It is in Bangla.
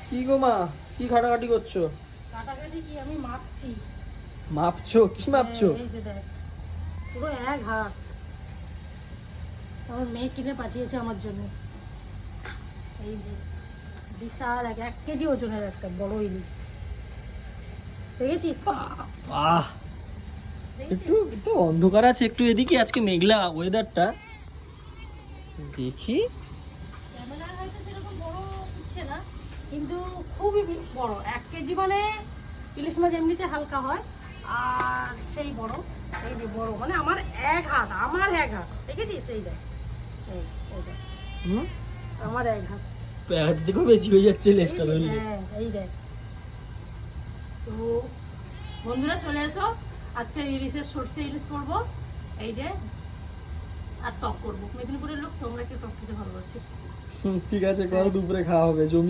কি গো মা, কি ঘাটাঘাটি করছো? কাটাকাটি কি, আমি মাপছি। মাপছো? কি মাপছো? এই যে দেখ, পুরো এক হাত। আমার মেয়ে কিনে পাঠিয়েছে আমার জন্য। এই যে বিশাল 1 কেজি ওজনের একটা বড় ইলিশ। দেখেছিস? বাহ, একটু তো অন্ধকার আছে, একটু এদিকে আজকে মেঘলা ওয়েদারটা। দেখি। ক্যামেরায় হয়তো সেরকম বড় উঠছে না, কিন্তু খুবই বড়। 1 কেজি মানে ইলিশ মাছ এমনিতে হালকা হয়, আর সেই বড়। এই যে বড় মানে আমার এক হাত, আমার এক হাত। দেখেছিস? এই দেখ, এই দেখ, হুম, আমার এক হাত। প্যাট দেখো বেশি হয়ে যাচ্ছে লেজটা ধরলে। হ্যাঁ, এই দেখ। তো বন্ধুরা চলে এসো, আজকে ইলিশের সর্ষে ইলিশ করব। এই যে, আর টক করবো। মেদিনীপুরের লোক, তোমরা একটু টক খেতে ভালোবাসি। ঠিক আছে, করো, দুপুরে খাওয়া হবে। জমি